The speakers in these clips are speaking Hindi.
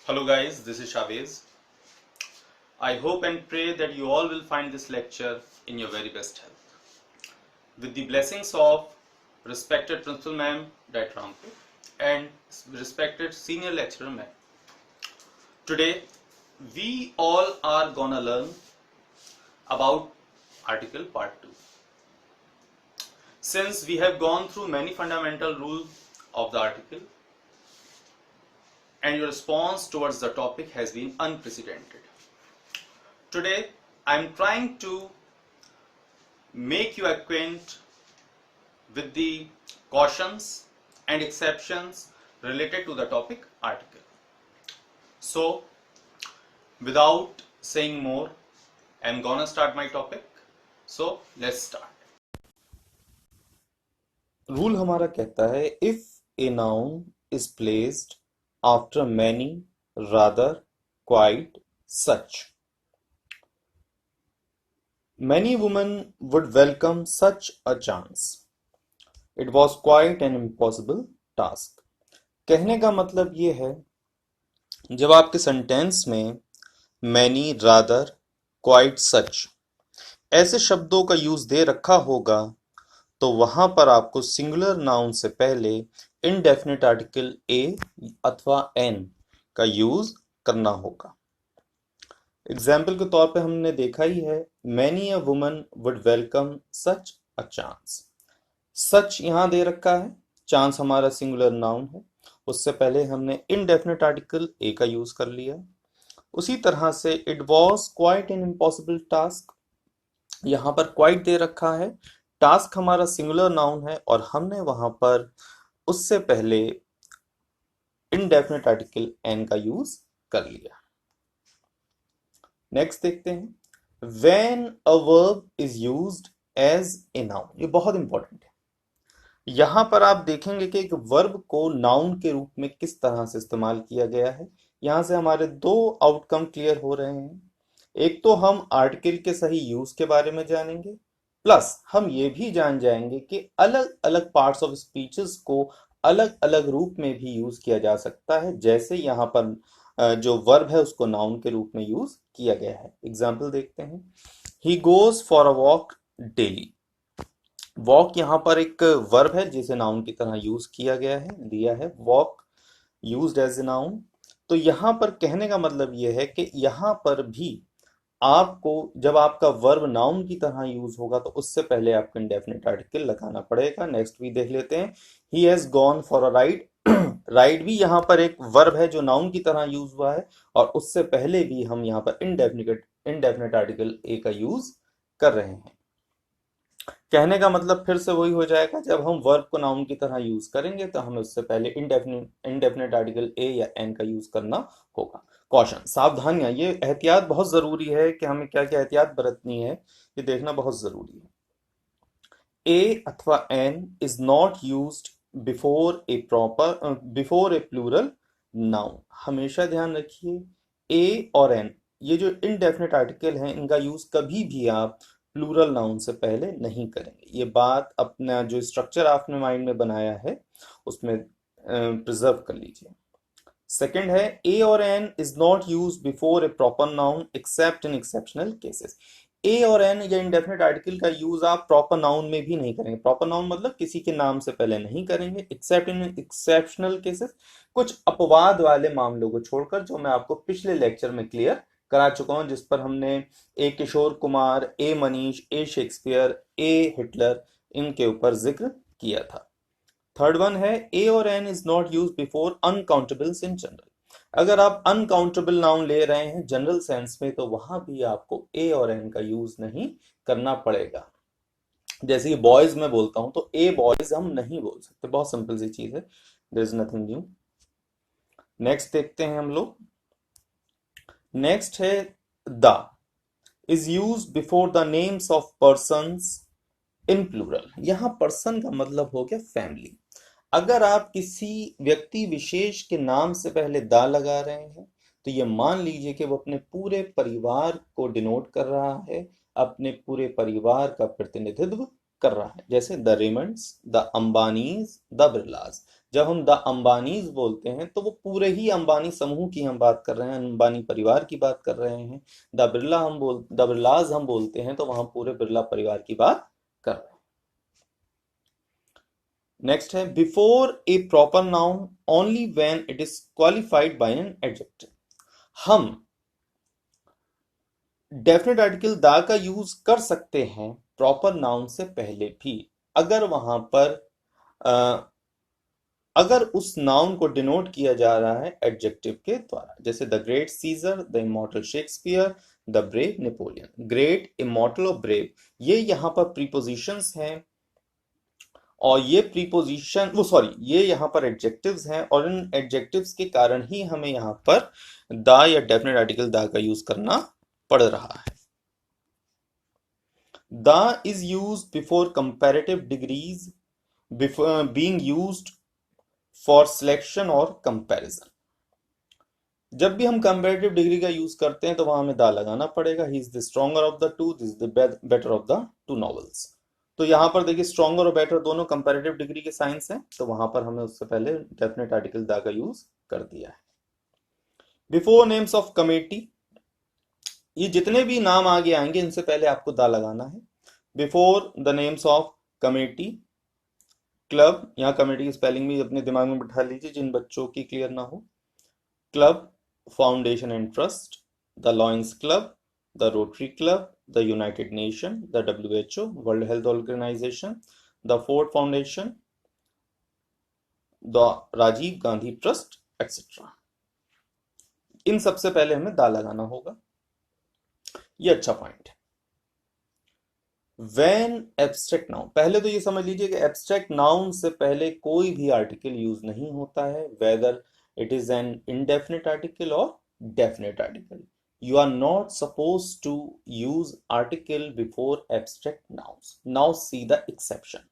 Hello guys, this is Shabez. I hope and pray that you all will find this lecture in your very best health. With the blessings of respected Principal Ma'am Dr. Rampu and respected Senior Lecturer Ma'am. Today we all are gonna learn about article part 2. Since we have gone through many fundamental rules of the article and your response towards the topic has been unprecedented. Today I am trying to make you acquaint with the cautions and exceptions related to the topic article. So without saying more, I'm gonna start my topic. So let's start. Rule हमारा कहता है if a noun is placed after many rather quite such many women would welcome such a chance it was quite an impossible task. कहने का मतलब ये है जब आपके सेंटेंस में मैनी रादर क्वाइट सच ऐसे शब्दों का यूज दे रखा होगा तो वहां पर आपको सिंगुलर नाउन से पहले इनडेफिनिट आर्टिकल ए अथवा एन का यूज करना होगा। एग्जाम्पल के तौर पे हमने देखा ही है many a woman would welcome such a chance. सच यहां दे रखा है, चांस हमारा सिंगुलर नाउन है, उससे पहले हमने इनडेफिनिट आर्टिकल ए का यूज कर लिया। उसी तरह से it was quite an impossible task, यहां पर क्वाइट दे रखा है, टास्क हमारा सिंगुलर नाउन है और हमने वहां पर उससे पहले इनडेफिनिट आर्टिकल एन का यूज कर लिया। नेक्स्ट देखते हैं when a verb is used as a noun. ये बहुत इंपॉर्टेंट है। यहां पर आप देखेंगे कि एक वर्ब को नाउन के रूप में किस तरह से इस्तेमाल किया गया है। यहां से हमारे दो आउटकम क्लियर हो रहे हैं। एक तो हम आर्टिकल के सही यूज के बारे में जानेंगे, प्लस हम ये भी जान जाएंगे कि अलग अलग पार्ट्स ऑफ स्पीचेस को अलग अलग रूप में भी यूज किया जा सकता है, जैसे यहाँ पर जो वर्ब है उसको नाउन के रूप में यूज किया गया है। एग्जाम्पल देखते हैं, he goes for a walk daily. Walk यहाँ पर एक वर्ब है जिसे नाउन की तरह यूज किया गया है, दिया है walk used as a noun. तो यहाँ पर कहने का मतलब यह है कि यहाँ पर भी आपको जब आपका वर्ब नाउन की तरह यूज होगा तो उससे पहले आपको इंडेफिनिट आर्टिकल लगाना पड़ेगा। नेक्स्ट भी देख लेते हैं, he has gone for a ride. Ride भी यहाँ पर एक वर्ब है जो नाउन की तरह यूज हुआ है और उससे पहले भी हम यहाँ पर इनडेफिनिट आर्टिकल ए का यूज कर रहे हैं। कहने का मतलब फिर से वही हो जाएगा, जब हम वर्ब को नाउन की तरह यूज करेंगे तो हमें उससे पहले इनडेफिनिट आर्टिकल ए या एन का यूज करना होगा। कॉशन, सावधानियां, ये एहतियात बहुत जरूरी है कि हमें क्या क्या एहतियात बरतनी है, ये देखना बहुत जरूरी है। ए अथवा an is not used before a plural noun. हमेशा ध्यान रखिए ए और एन, ये जो इनडेफिनिट आर्टिकल हैं, इनका यूज कभी भी आप प्लूरल नाउन से पहले नहीं करेंगे। ये बात अपना जो स्ट्रक्चर आपने माइंड में बनाया है उसमें प्रिजर्व कर लीजिए। सेकंड है ए और an is not use before a proper noun except in exceptional cases. A और एन या इंडेफिनिट आर्टिकल का यूज आप प्रॉपर नाउन में भी नहीं करेंगे। प्रॉपर नाउन मतलब किसी के नाम से पहले नहीं करेंगे, एक्सेप्ट इन एक्सेप्शनल केसेस, कुछ अपवाद वाले मामलों को छोड़कर, जो मैं आपको पिछले लेक्चर में क्लियर करा चुका हूं, जिस पर हमने ए किशोर कुमार, ए मनीष, ए शेक्सपियर, ए हिटलर, इनके ऊपर जिक्र किया था। थर्ड वन है ए और an is not use before uncountables in general. अगर आप अनकाउंटेबल नाउन ले रहे हैं जनरल सेंस में तो वहां भी आपको ए और एन का यूज नहीं करना पड़ेगा। जैसे कि बॉयज में बोलता हूं तो ए बॉयज हम नहीं बोल सकते, बहुत सिंपल सी चीज है, there is nothing new. Next देखते हैं हम लोग। नेक्स्ट है the is use before the names of persons in plural. यहां पर्सन का मतलब हो गया फैमिली। अगर आप किसी व्यक्ति विशेष के नाम से पहले दा लगा रहे हैं तो ये मान लीजिए कि वो अपने पूरे परिवार को डिनोट कर रहा है, अपने पूरे परिवार का प्रतिनिधित्व कर रहा है, जैसे the Raymond's, the Ambanis, the Birlas. जब हम द अंबानीज बोलते हैं तो वो पूरे ही अंबानी समूह की हम बात कर रहे हैं, अंबानी परिवार की बात कर रहे हैं। द बिरलाज हम बोलते हैं तो वहां पूरे बिरला परिवार की बात कर रहे हैं। नेक्स्ट है before a proper noun only when it is qualified by an adjective. हम डेफिनेट आर्टिकल द का यूज कर सकते हैं प्रॉपर नाउन से पहले भी, अगर वहां पर अगर उस नाउन को डिनोट किया जा रहा है एडजेक्टिव के द्वारा, जैसे the great Caesar, the immortal Shakespeare, the brave Napoleon. Great, immortal और ब्रेव ये यहाँ पर प्रीपोजिशंस हैं, और ये प्रीपोजिशन ये यहाँ पर एडजेक्टिव्स हैं, और इन एडजेक्टिव्स के कारण ही हमें यहाँ पर द या डेफिनेट आर्टिकल द का यूज करना पड़ रहा है। The is used before comparative degrees being used for selection और कंपैरिजन। जब भी हम कंपैरेटिव डिग्री का यूज करते हैं तो वहां हमें दा लगाना पड़ेगा। ही is the stronger of the two, this is the better of the two novels. तो यहाँ पर देखिए स्ट्रॉन्गर और बेटर दोनों कंपैरेटिव डिग्री के साइंस हैं, तो वहां पर हमें उससे पहले डेफिनेट आर्टिकल दा का यूज कर दिया है। बिफोर नेम्स ऑफ कमेटी, ये जितने भी नाम आगे आएंगे इनसे पहले आपको दा लगाना है। Before the names of committee, club, यहाँ कमेटी की स्पेलिंग भी अपने दिमाग में बिठा लीजिए जिन बच्चों की क्लियर ना हो। Club, foundation and trust, the lions club, the rotary club, the United Nations, the WHO, World Health Organization, the Ford Foundation, the Rajiv Gandhi trust, etc. इन सबसे पहले हमें दा लगाना होगा, ये अच्छा पॉइंट है। When abstract noun, पहले तो ये समझ लीजिए कि abstract noun से पहले कोई भी आर्टिकल यूज नहीं होता है, whether it is an indefinite article or definite article. You are not supposed to use article before abstract nouns. Now see the exception.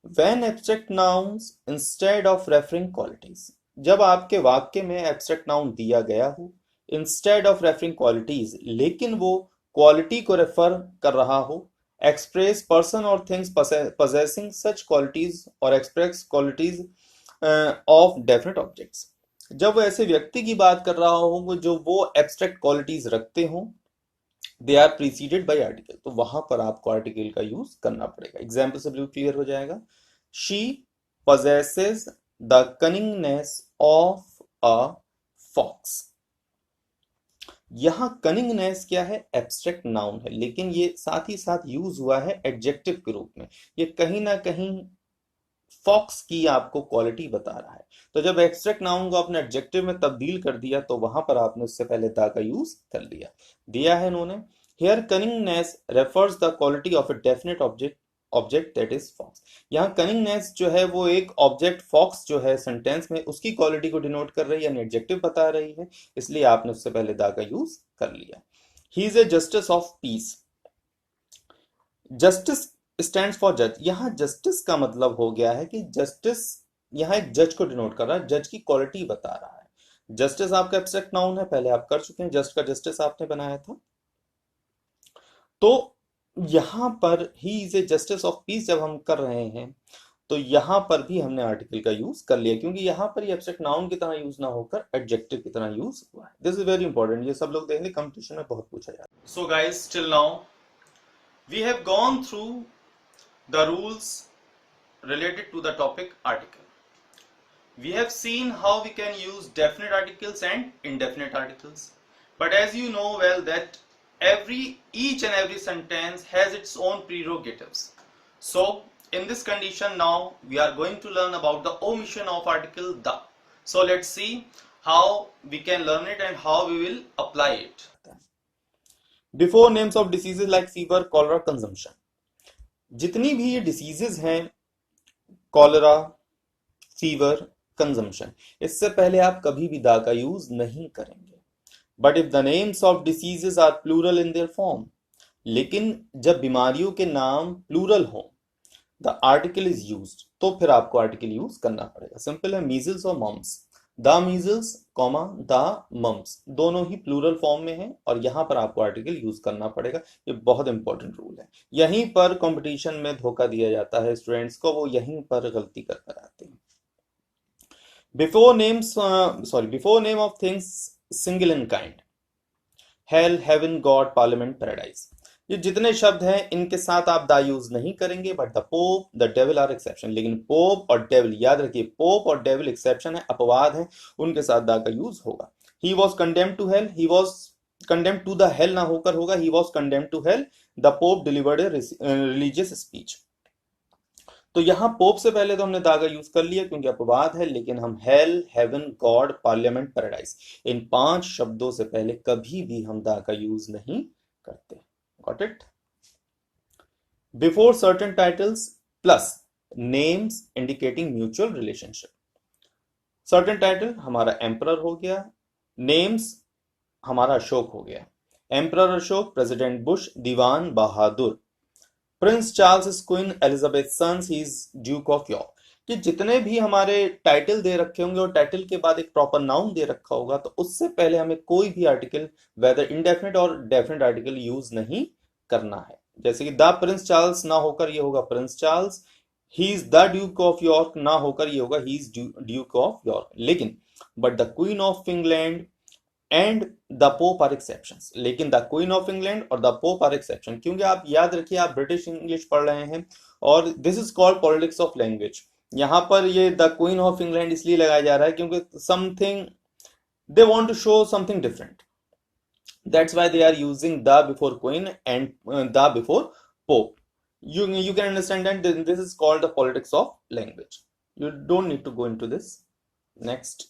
When abstract nouns instead of referring qualities, जब आपके वाक्य में abstract noun दिया गया हो instead of referring qualities, लेकिन वो quality को रेफर कर रहा हो, express person or things possessing such qualities or express qualities of definite objects, जब वो ऐसे व्यक्ति की बात कर रहा हो जो वो एब्स्ट्रैक्ट क्वालिटीज रखते हो, they are preceded by article, तो वहां पर आपको आर्टिकल का यूज करना पड़ेगा। एग्जाम्पल से बिल्कुल क्लियर हो जाएगा। She possesses the cunningness of a fox. यहां कनिंगनेस क्या है? एब्स्ट्रैक्ट नाउन है, लेकिन ये साथ ही साथ यूज हुआ है एडजेक्टिव के रूप में। ये कहीं ना कहीं फॉक्स की आपको क्वालिटी बता रहा है। तो जब एब्स्ट्रैक्ट नाउन को आपने एडजेक्टिव में तब्दील कर दिया तो वहां पर आपने उससे पहले दा का यूज कर लिया। दिया है इन्होंने, here cunningness refers the quality of a definite object that is fox. यहाँ कनिंगनेस जो है वो एक ऑब्जेक्ट फॉक्स जो है सेंटेंस में उसकी क्वालिटी को डिनोट कर रही है, यानी एडजेक्टिव बता रही है, इसलिए आपने उससे पहले दा का यूज कर लिया। He is a justice of peace. Justice stands for जज। यहाँ जस्टिस का मतलब हो गया है कि जस्टिस यहाँ एक जज को डिनोट कर रहा है, जज की क्वालिटी बता रहा है। जस्टिस आपका एब्स्ट्रैक्ट नाउन है, पहले आप कर चुके हैं, जस्ट का जस्टिस आपने बनाया था। तो यहां पर he is a justice of peace जब हम कर रहे हैं तो यहां पर भी हमने आर्टिकल का यूज कर लिया, क्योंकि यहां पर ये एब्स्ट्रैक्ट नाउन की तरह यूज ना होकर एडजेक्टिव की तरह यूज हुआ है। दिस इज वेरी इंपॉर्टेंट, ये सब लोग देखेंगे कंपटीशन में बहुत पूछा जाता है। So guys, till now we have gone through the rules related to the topic article. We have seen how we can use definite articles and indefinite articles. But as you know well that each and every sentence has its own prerogatives. So in this condition now we are going to learn about the omission of article the. So let's see how we can learn it and how we will apply it. Before names of diseases like fever, cholera, consumption. जितनी भी ये डिसीजेज हैं, कॉलरा, फीवर, कंजम्पशन, इससे पहले आप कभी भी दा का यूज नहीं करेंगे। But if the names of diseases are plural in their form, लेकिन जब बीमारियों के नाम प्लूरल हो, द आर्टिकल इज यूज्ड, तो फिर आपको आर्टिकल यूज करना पड़ेगा। सिंपल है, मीजल्स और mumps, the measles comma the mumps दोनों ही प्लूरल फॉर्म में है और यहां पर आपको आर्टिकल यूज करना पड़ेगा। ये बहुत इंपॉर्टेंट रूल है। यहीं पर कंपटीशन में धोखा दिया जाता है स्टूडेंट्स को, वो यहीं पर गलती कर कर आते हैं। Before name of things single in kind, hell, heaven, God, parliament, paradise, ये जितने शब्द हैं इनके साथ आप दा यूज नहीं करेंगे, but the pope the devil are exception. लेकिन पोप और डेविल, याद रखिए, पोप और डेविल एक्सेप्शन है, अपवाद है, उनके साथ दा का यूज होगा। He was condemned to hell, he was condemned to the hell ना होकर होगा he was condemned to hell, the pope delivered a religious speech. तो यहां पोप से पहले तो हमने दा का यूज कर लिया क्योंकि अपवाद है, लेकिन हम hell, heaven, God, parliament, paradise, इन 5 शब्दों से पहले कभी भी हम दा का यूज नहीं करते। Got it? Before certain titles plus names indicating mutual relationship. Certain title हमारा एम्परर हो गया, नेम्स हमारा अशोक हो गया, emperor Ashok, president Bush, Diwan Bahadur, prince Charles is queen Elizabeth sons, he is Duke of York. कि जितने भी हमारे टाइटल दे रखे होंगे और टाइटल के बाद एक प्रॉपर नाउन दे रखा होगा तो उससे पहले हमें कोई भी आर्टिकल, वेदर इंडेफिनिट और डेफिनेट आर्टिकल यूज नहीं करना है। जैसे कि द प्रिंस चार्ल्स ना होकर ये होगा Prince Charles, he is the Duke of York ना होकर ये होगा he is Duke of York. लेकिन but the Queen of England and the Pope are exceptions, लेकिन द क्वीन ऑफ इंग्लैंड और द पोप आर एक्सेप्शन, क्योंकि आप याद रखिए आप ब्रिटिश इंग्लिश पढ़ रहे हैं और this is called politics of language. यहां पर ये द क्वीन ऑफ इंग्लैंड इसलिए लगाया जा रहा है क्योंकि something they want to show something different, that's why they are using the before queen and the before pope. You can understand that this is called the politics of language. You don't need to go into this. Next.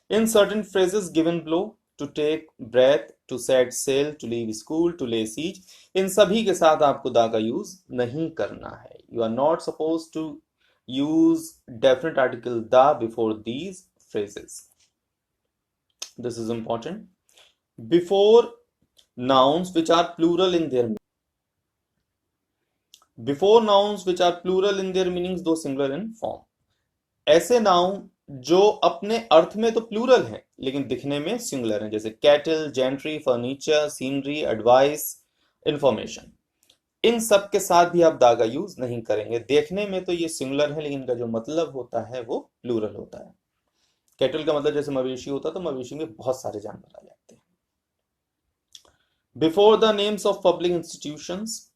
In certain phrases, given blow, to take breath, to set sail, to leave school, to lay siege, इन सभी के साथ आपको दा का यूज नहीं करना है। You are not supposed to use definite article da before these phrases. This is important. Before nouns which are plural in their meanings, दो singular in form. ऐसे नाउन जो अपने अर्थ में तो प्लूरल हैं लेकिन दिखने में सिंगुलर हैं, जैसे cattle, gentry, furniture, scenery, advice, information, इन सब के साथ भी आप दा का यूज नहीं करेंगे। देखने में तो ये सिंगुलर है लेकिन इनका जो मतलब होता है वो प्लूरल होता है। कैटल का मतलब जैसे मवेशी होता तो मवेशी में बहुत सारे जानवर आ जाते हैं। Before the names of public institutions,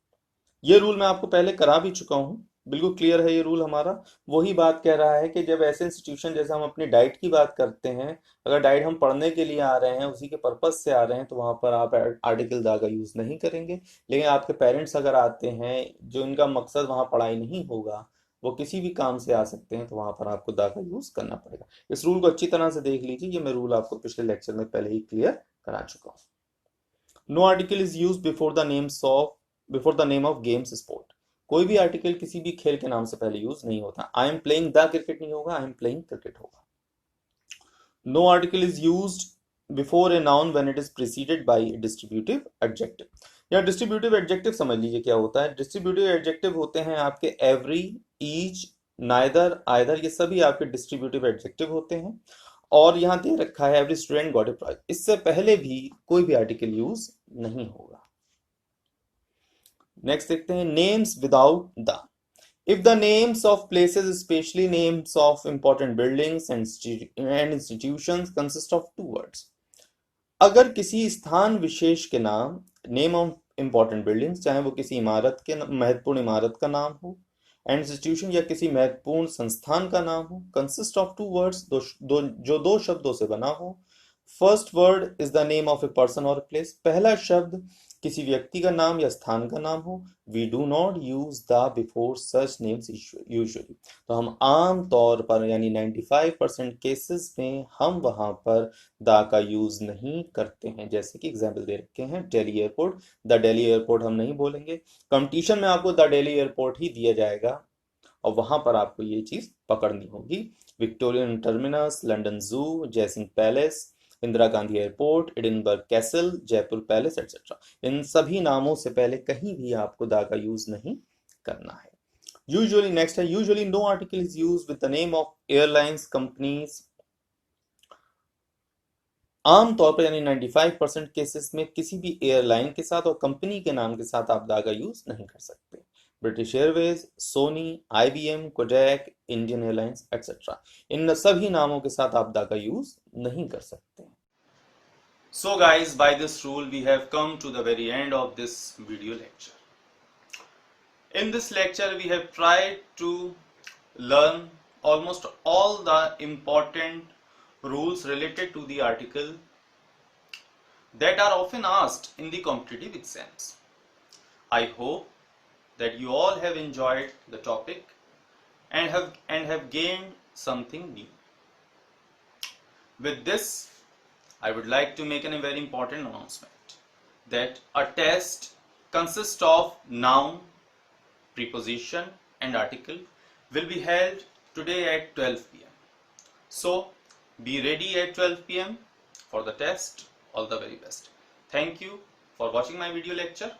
ये रूल मैं आपको पहले करा भी चुका हूं, बिल्कुल क्लियर है ये रूल हमारा। वही बात कह रहा है कि जब ऐसे इंस्टीट्यूशन, जैसे हम अपनी डाइट की बात करते हैं, अगर डाइट हम पढ़ने के लिए आ रहे हैं, उसी के पर्पज से आ रहे हैं, तो वहां पर आप आर्टिकल दा का यूज नहीं करेंगे। लेकिन आपके पेरेंट्स अगर आते हैं जो इनका मकसद वहां पढ़ाई नहीं होगा, वो किसी भी काम से आ सकते हैं, तो वहां पर आपको दा का यूज करना पड़ेगा। इस रूल को अच्छी तरह से देख लीजिए, ये मैं रूल आपको पिछले लेक्चर में पहले ही क्लियर करा चुका हूँ। No article is use before the name of games sport, कोई भी आर्टिकल किसी भी खेल के नाम से पहले यूज नहीं होता। I am playing the cricket नहीं होगा, आई एम प्लेइंग क्रिकेट होगा। No article is used before a noun when it is preceded by distributive adjective. या डिस्ट्रीब्यूटिव एडजेक्टिव समझ लीजिए क्या होता है। डिस्ट्रीब्यूटिव एडजेक्टिव होते हैं आपके एवरी, ईच, नाइदर, आइदर, ये सभी आपके डिस्ट्रीब्यूटिव एडजेक्टिव होते हैं। और यहां दे रखा है every student got a prize, इससे पहले भी कोई भी आर्टिकल यूज नहीं होगा। नेक्स्ट देखते हैं names without the. If the names of places, specially names of important buildings and institutions consist of 2 words, अगर किसी स्थान विशेष के नाम, नेम ऑफ इंपॉर्टेंट बिल्डिंग्स, चाहे वो किसी इमारत के महत्वपूर्ण इमारत का नाम हो, एंड इंस्टीट्यूशन या किसी महत्वपूर्ण संस्थान का नाम हो, कंसिस्ट ऑफ 2 वर्ड्स, जो 2 शब्दों से बना हो। First word is the name of a person और प्लेस, पहला शब्द किसी व्यक्ति का नाम या स्थान का नाम हो। We do not use the before such names usually, तो हम आम तौर पर यानी 95% केसेस में हम वहां पर द का यूज नहीं करते हैं। जैसे कि एग्जाम्पल दे रखे हैं Delhi airport, the Delhi airport हम नहीं बोलेंगे। कंपटीशन में आपको द दिल्ली एयरपोर्ट ही दिया जाएगा और वहां पर आपको ये चीज पकड़नी होगी। Victorian Terminus, London Zoo, Jaisingh Palace, Indira Gandhi Airport, Edinburgh Castle, Jaipur Palace etcetera, इन सभी नामों से पहले कहीं भी आपको दा का यूज नहीं करना है। यूजुअली नेक्स्ट है usually no article is used with the name of airlines companies आमतौर पर यानी 95% केसेस में किसी भी एयरलाइन के साथ और कंपनी के नाम के साथ आप दा का यूज नहीं कर सकते। British Airways, Sony, IBM, Kodak, Indian Airlines etcetera, इन सभी नामों के साथ आप दा का यूज नहीं कर सकते। So guys, by this rule we have come to the very end of this video lecture. In this lecture we have tried to learn almost all the important rules related to the article that are often asked in the competitive exams. I hope that you all have enjoyed the topic and have gained something new. With this, I would like to make a very important announcement that a test consists of noun, preposition and article will be held today at 12 p.m. So be ready at 12 p.m. for the test. All the very best. Thank you for watching my video lecture.